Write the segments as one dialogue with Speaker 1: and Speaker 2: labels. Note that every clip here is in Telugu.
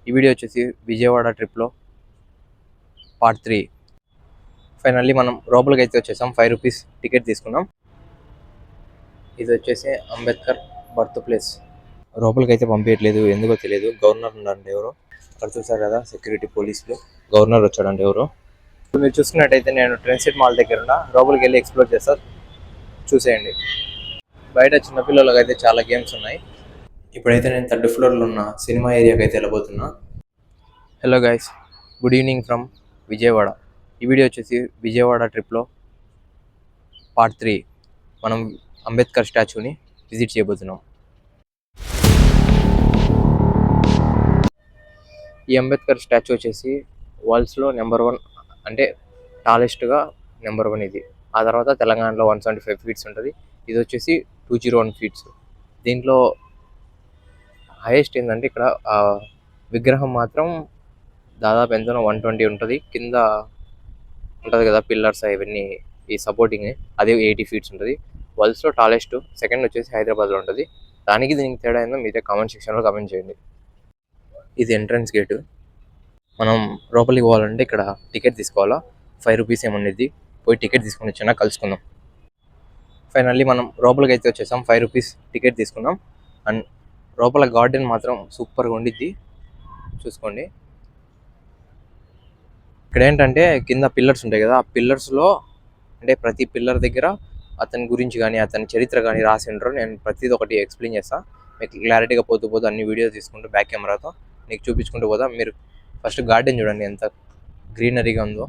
Speaker 1: ఈ వీడియో వచ్చేసి విజయవాడ ట్రిప్లో పార్ట్ 3. ఫైనల్లీ మనం లోపలికి అయితే వచ్చేసాం. 5 రూపీస్ టికెట్ తీసుకున్నాం. ఇది వచ్చేసి అంబేద్కర్ బర్త్ ప్లేస్. లోపలికి అయితే పంపించట్లేదు, ఎందుకో తెలియదు. గవర్నర్ ఉన్నారండి ఎవరో, అక్కడ చూసారు కదా సెక్యూరిటీ పోలీసులు. గవర్నర్ వచ్చాడండి ఎవరో. ఇప్పుడు మీరు చూసుకున్నట్టయితే నేను ట్రెండ్సెట్ మాల్ దగ్గర ఉన్న లోపలికి వెళ్ళి ఎక్స్ప్లోర్ చేస్తా, చూసేయండి. బయట చిన్నపిల్లలకి అయితే చాలా గేమ్స్ ఉన్నాయి. ఇప్పుడైతే నేను 3rd ఫ్లోర్లో ఉన్న సినిమా ఏరియాకి అయితే వెళ్ళబోతున్నా. Hello guys, good evening from Vijayawada. ఈ వీడియో వచ్చేసి విజయవాడ ట్రిప్లో పార్ట్ 3. మనం అంబేద్కర్ స్టాచ్యూని విజిట్ చేయబోతున్నాం. ఈ అంబేద్కర్ స్టాచ్యూ వచ్చేసి వరల్డ్స్లో నెంబర్ 1, అంటే టాలెస్ట్గా నెంబర్ 1 ఇది. ఆ తర్వాత తెలంగాణలో 175 ఫీట్స్ ఉంటుంది. ఇది వచ్చేసి 201 ఫీట్స్. దీంట్లో హైయెస్ట్ ఏంటంటే ఇక్కడ విగ్రహం మాత్రం దాదాపు ఎంతనో 120 ఉంటుంది. కింద ఉంటుంది కదా పిల్లర్స్ ఇవన్నీ, ఈ సపోర్టింగ్, అది 80 ఫీట్స్ ఉంటుంది. వరల్డ్స్లో టాలెస్ట్. సెకండ్ వచ్చేసి హైదరాబాద్లో ఉంటుంది. దీనికి తేడా ఏందో మీరే కామెంట్ సెక్షన్లో కామెంట్ చేయండి. ఇది ఎంట్రన్స్ గేటు. మనం లోపలికి పోవాలంటే ఇక్కడ టికెట్ తీసుకోవాలా. 5 రూపీస్ ఏమన్నది. పోయి టికెట్ తీసుకుని వచ్చినా కలుసుకుందాం. ఫైనల్లీ మనం లోపలికి అయితే వచ్చేసాం. 5 రూపీస్ టికెట్ తీసుకున్నాం. అండ్ లోపల గార్డెన్ మాత్రం సూపర్గా ఉండిద్ది, చూసుకోండి. ఇక్కడ ఏంటంటే కింద పిల్లర్స్ ఉంటాయి కదా, ఆ పిల్లర్స్లో అంటే ప్రతి పిల్లర్ దగ్గర అతని గురించి కానీ అతని చరిత్ర కానీ రాసి ఉంటారు. నేను ప్రతిదీ ఒకటి ఎక్స్ప్లెయిన్ చేస్తాను మీకు క్లారిటీగా. పోతూ అన్ని వీడియోస్ తీసుకుంటూ బ్యాక్ కెమెరాతో నీకు చూపించుకుంటూ పోదా. మీరు ఫస్ట్ గార్డెన్ చూడండి ఎంత గ్రీనరీగా ఉందో.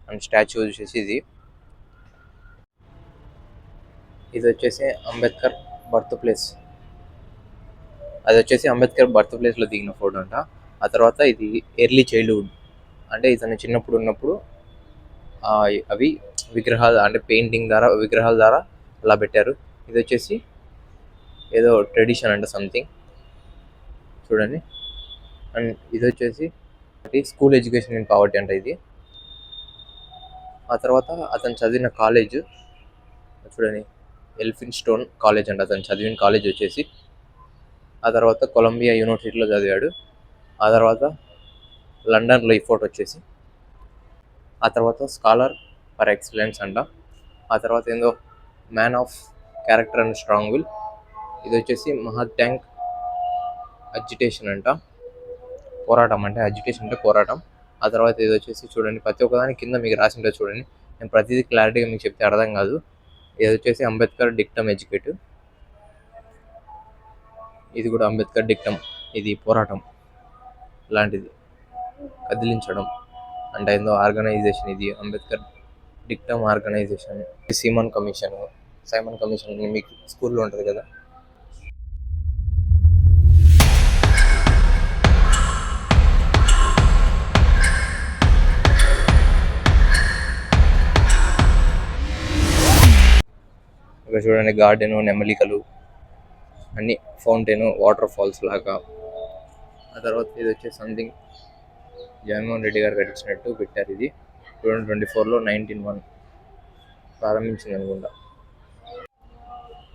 Speaker 1: అండ్ స్టాచ్యూ వచ్చేసి ఇది వచ్చేసి అంబేద్కర్ బర్త్ ప్లేస్. అది వచ్చేసి అంబేద్కర్ బర్త్ ప్లేస్లో దిగిన ఫోటో అంట. ఆ తర్వాత ఇది ఎర్లీ చైల్డ్హుడ్, అంటే ఇతను చిన్నప్పుడు ఉన్నప్పుడు అవి విగ్రహాలు, అంటే పెయింటింగ్ ద్వారా విగ్రహాల ద్వారా అలా పెట్టారు. ఇది వచ్చేసి ఏదో ట్రెడిషన్ అంట సంథింగ్, చూడండి. అండ్ ఇది వచ్చేసి స్కూల్ ఎడ్యుకేషన్ ఇన్ పావర్టీ అంట ఇది. ఆ తర్వాత అతను చదివిన కాలేజ్ చూడండి, ఎల్ఫిన్స్టోన్ కాలేజ్ అంట అతను చదివిన కాలేజ్ వచ్చేసి. ఆ తర్వాత కొలంబియా యూనివర్సిటీలో చదివాడు. ఆ తర్వాత లండన్లో ఈ ఫోటో వచ్చేసి. ఆ తర్వాత స్కాలర్ ఫర్ ఎక్సలెన్స్ అంట. ఆ తర్వాత ఏందో man of character and strong will. ఇది వచ్చేసి మహాట్యాంక్ అజిటేషన్ అంట, పోరాటం అంటే అజిటేషన్ అంటే పోరాటం. ఆ తర్వాత ఇది వచ్చేసి చూడండి, ప్రతి ఒక్కదాని కింద మీకు రాసి ఉంటుంది చూడండి. నేను ప్రతిదీ క్లారిటీగా మీకు చెప్తే అర్థం కాదు. ఇది వచ్చేసి అంబేద్కర్ డిక్టమ్ ఎడ్యుకేట్. ఇది కూడా అంబేద్కర్ డిక్టమ్, ఇది పోరాటం లాంటిది, కదిలించడం అంటే ఏందో ఆర్గనైజేషన్. ఇది Ambedkar dictum organisation. Simon Commission మీకు స్కూల్లో ఉంటుంది కదా. ఇక్కడ చూడండి గార్డెన్, నెమలికలు, అన్ని ఫౌంటైన్, వాటర్ ఫాల్స్ లాగా. ఆ తర్వాత ఇది వచ్చేసి సంథింగ్ జగన్మోహన్ రెడ్డి గారు కట్టించినట్టు పెట్టారు. ఇది 2024లో 1901 ప్రారంభించింది అనుకుంటా.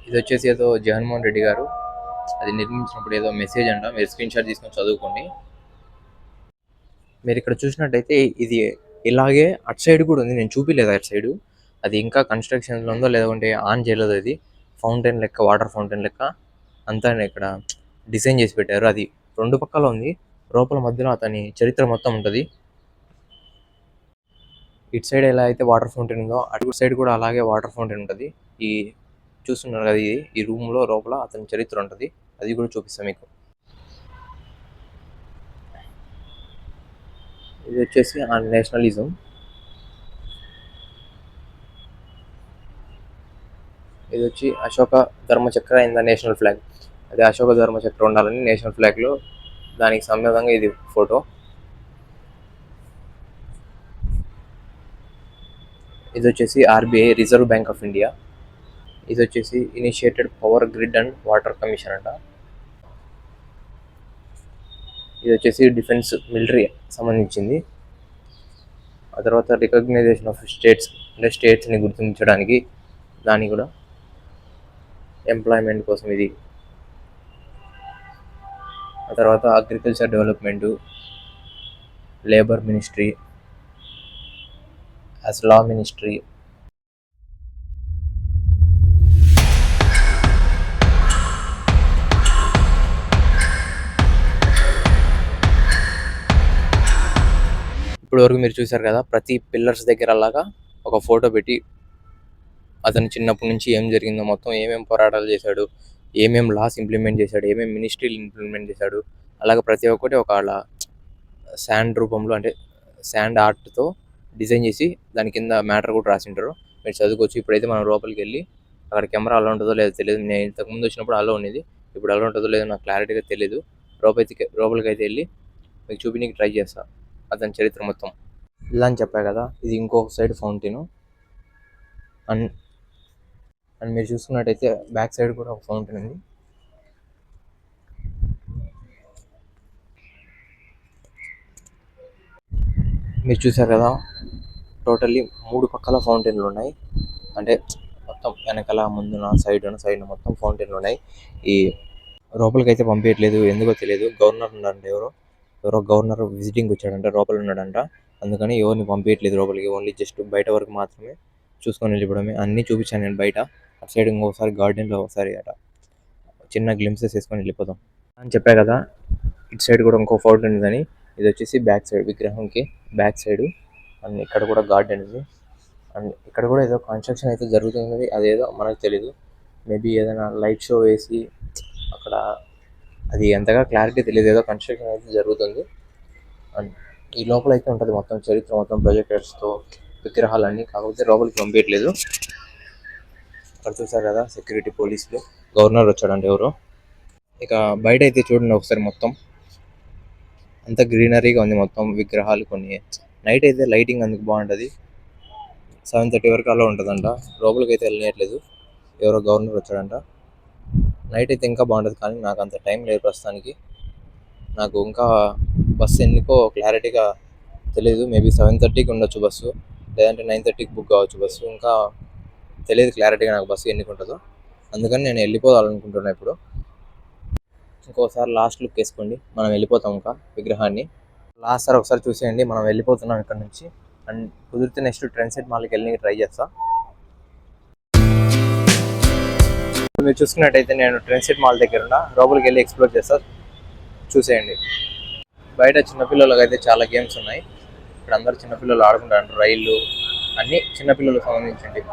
Speaker 1: ఇది వచ్చేసి ఏదో జగన్మోహన్ రెడ్డి గారు అది నిర్మించినప్పుడు ఏదో మెసేజ్ అంట. మీరు స్క్రీన్ షాట్ తీసుకొని చదువుకోండి. మీరు ఇక్కడ చూసినట్టయితే ఇది ఇలాగే అటు సైడ్ కూడా ఉంది, నేను చూపిలేదు అటు సైడు. అది ఇంకా కన్స్ట్రక్షన్లో ఉందో లేదంటే ఆన్ చేయలేదు. అది ఫౌంటైన్ లెక్క, వాటర్ ఫౌంటైన్ లెక్క అంతా ఇక్కడ డిజైన్ చేసి పెట్టారు. అది 2 పక్కల ఉంది. లోపల మధ్యలో అతని చరిత్ర మొత్తం ఉంటుంది. ఇటు సైడ్ ఎలా అయితే వాటర్ ఫౌంటైన్ ఉందో అటు సైడ్ కూడా అలాగే వాటర్ ఫౌంటైన్ ఉంటుంది. ఈ చూస్తున్నారు కదా, ఈ రూమ్లో లోపల అతని చరిత్ర ఉంటుంది. అది కూడా చూపిస్తాను మీకు. ఇది వచ్చేసి నేషనలిజం. ఇది వచ్చి Ashoka Dharmachakra in the national flag. అదే అశోక ధర్మచక్ర ఉండాలని నేషనల్ ఫ్లాగ్లో దానికి సంబంధంగా ఇది ఫోటో. ఇది వచ్చేసి RBI, reserve bank of India. ఇది వచ్చేసి initiated power grid and water commission అంట. ఇది వచ్చేసి డిఫెన్స్ మిలిటరీ సంబంధించింది. ఆ తర్వాత రికగ్నైజేషన్ ఆఫ్ స్టేట్స్, అంటే స్టేట్స్ని గుర్తించడానికి, దాని కూడా ఎంప్లాయ్మెంట్ కోసం ఇది. ఆ తర్వాత agriculture development, labour ministry, as law ministry. ఇప్పుడు వరకు మీరు చూసారు కదా, ప్రతి పిల్లర్స్ దగ్గర అలాగా ఒక ఫోటో పెట్టి అతను చిన్నప్పటి నుంచి ఏం జరిగిందో మొత్తం, ఏమేమి పోరాటాలు చేశాడు, ఏమేం లాస్ ఇంప్లిమెంట్ చేశాడు, ఏమేం మినిస్ట్రీలు ఇంప్లిమెంట్ చేశాడు, అలాగే ప్రతి ఒక్కటి ఒక శాండ్ రూపంలో అంటే శాండ్ ఆర్ట్తో డిజైన్ చేసి దాని కింద మ్యాటర్ కూడా రాసింటారు. మీరు చదువుకోవచ్చు. ఇప్పుడైతే మనం లోపలికి వెళ్ళి అక్కడ కెమెరా అలా ఉంటుందో లేదో తెలియదు. నేను ఇంతకుముందు వచ్చినప్పుడు అలా ఉండేది, ఇప్పుడు అలా ఉంటుందో లేదో నాకు క్లారిటీగా తెలియదు. లోపలికి అయితే వెళ్ళి మీకు చూపించడానికి ట్రై చేస్తా అతని చరిత్ర మొత్తం. ఇలా అని చెప్పా కదా, ఇది ఇంకొక సైడ్ ఫౌంటైన్. అండ్ అండ్ మీరు చూసుకున్నట్టయితే బ్యాక్ సైడ్ కూడా ఒక ఫౌంటైన్ ఉంది. మీరు చూసారు కదా, టోటల్లీ 3 పక్కల ఫౌంటైన్లు ఉన్నాయి. అంటే మొత్తం వెనకాల, ముందున, సైడ్ మొత్తం ఫౌంటైన్లు ఉన్నాయి. ఈ లోపలికి అయితే పంపించట్లేదు, ఎందుకో తెలియదు. గవర్నర్ ఉన్నారంట, ఎవరో గవర్నర్ విజిటింగ్ వచ్చాడంట, లోపల ఉన్నాడంట. అందుకని ఎవరిని పంపించట్లేదు లోపలికి. ఓన్లీ జస్ట్ బయట వరకు మాత్రమే చూసుకొని వెళ్ళిపోవడమే. అన్నీ చూపించాను నేను బయట. అటు సైడ్ ఇంకోసారి గార్డెన్లో ఒకసారి అట చిన్న గ్లింప్సెస్ వేసుకొని వెళ్ళిపోదాం అని చెప్పా కదా. ఇటు సైడ్ కూడా ఇంకో ఫౌంటైన్ ఉందని. ఇది వచ్చేసి బ్యాక్ సైడ్, విగ్రహంకి బ్యాక్ సైడ్. అండ్ ఇక్కడ కూడా గార్డెన్ ఉంది. అండ్ ఇక్కడ కూడా ఏదో కన్స్ట్రక్షన్ అయితే జరుగుతుంది, అదేదో మనకు తెలీదు. మేబీ ఏదైనా లైట్ షో వేసి అక్కడ, అది ఎంతగా క్లారిటీ తెలియదు, ఏదో కన్స్ట్రక్షన్ అయితే జరుగుతుంది. అండ్ ఈ లోపల అయితే ఉంటుంది మొత్తం చరిత్ర మొత్తం ప్రొజెక్టర్స్తో, విగ్రహాలన్నీ. కాకపోతే లోపలికి పంపించట్లేదు. అక్కడ చూసారు కదా, సెక్యూరిటీ పోలీసులు, గవర్నర్ వచ్చాడంటే ఎవరో. ఇక బయట అయితే చూడండి ఒకసారి, మొత్తం అంత గ్రీనరీగా ఉంది, మొత్తం విగ్రహాలు కొన్ని. నైట్ అయితే లైటింగ్ అందుకు బాగుంటుంది. 7:30 వరకు అలా ఉంటుందంట. లోపలికి అయితే వెళ్ళట్లేదు, ఎవరో గవర్నర్ వచ్చాడంట. నైట్ అయితే ఇంకా బాగుంటుంది, కానీ నాకు అంత టైం లేదు ప్రస్తుతానికి. నాకు ఇంకా బస్సు ఎన్నికో క్లారిటీగా తెలియదు. మేబీ 7:30కి ఉండొచ్చు బస్సు, లేదంటే 9:30కి బుక్ కావచ్చు బస్సు. ఇంకా తెలియదు క్లారిటీగా నాకు బస్సు ఎన్నికి ఉంటుందో. అందుకని నేను వెళ్ళిపోవాలనుకుంటున్నాను ఇప్పుడు. ఇంకోసారి లాస్ట్ లుక్ వేసుకోండి, మనం వెళ్ళిపోతాం ఇంకా విగ్రహాన్ని. లాస్ట్ సార్ ఒకసారి చూసేయండి, మనం వెళ్ళిపోతున్నాం ఇక్కడ నుంచి. అండ్ కుదిరితే నెక్స్ట్ ట్రెండ్ సెట్ మాల్కి వెళ్ళి ట్రై చేస్తా. మీరు చూసుకున్నట్టయితే నేను ట్రెండ్ సెట్ మాల్ దగ్గర ఉన్న, లోపలికి వెళ్ళి ఎక్స్ప్లోర్ చేస్తా, చూసేయండి. బయట చిన్నపిల్లలకు అయితే చాలా గేమ్స్ ఉన్నాయి. ఇక్కడ అందరు చిన్నపిల్లలు ఆడుకుంటారు, రైళ్ళు అన్నీ చిన్నపిల్లలకు సంబంధించింది.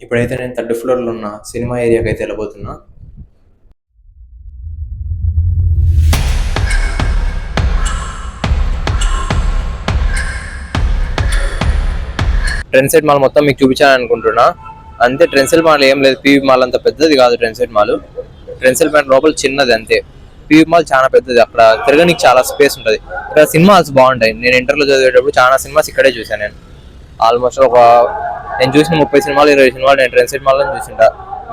Speaker 1: ఇప్పుడైతే నేను 3rd ఫ్లోర్లో ఉన్న సినిమా ఏరియాకి అయితే వెళ్ళబోతున్నా. ట్రెండ్ సెట్ మాల్ మొత్తం మీకు చూపించాలని అనుకుంటున్నా. అంతే, ట్రెండ్ సెట్ మాల్ ఏం లేదు. పీవీ మాల్ అంత పెద్దది కాదు trend set mall. Trend set mall లోపల చిన్నది అంతే. పీవీ మాల్ చాలా పెద్దది, అక్కడ తిరగడానికి చాలా స్పేస్ ఉంటుంది. ఇక్కడ సినిమాస్ బాగుంటాయి. నేను ఇంటర్లో చదివేటప్పుడు చాలా సినిమాస్ ఇక్కడే చూసాను నేను. ఆల్మోస్ట్ నేను చూసిన 30 సినిమాలు 20 సినిమాలు నేను ట్రెండ్ సెట్ మాల్లో చూసింటా.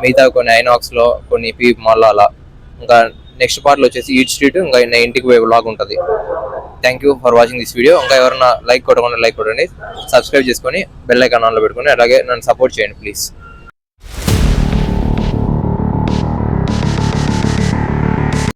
Speaker 1: మిగతా కొన్ని ఐనాక్స్లో, కొన్ని పీవీ మాల్లో అలా. ఇంకా నెక్స్ట్ పార్ట్లో వచ్చేసి ఈట్ స్ట్రీట్, ఇంకా ఇంటికి పోయే వ్లాగ్ ఉంటుంది. Thank you for watching this video. ఇంకా ఎవరైనా లైక్ కొట్టకుండా లైక్ కొట్టండి, సబ్స్క్రైబ్ చేసుకొని బెల్ ఐకాన్ ఆన్లో పెట్టుకొని అలాగే నన్ను సపోర్ట్ చేయండి ప్లీజ్.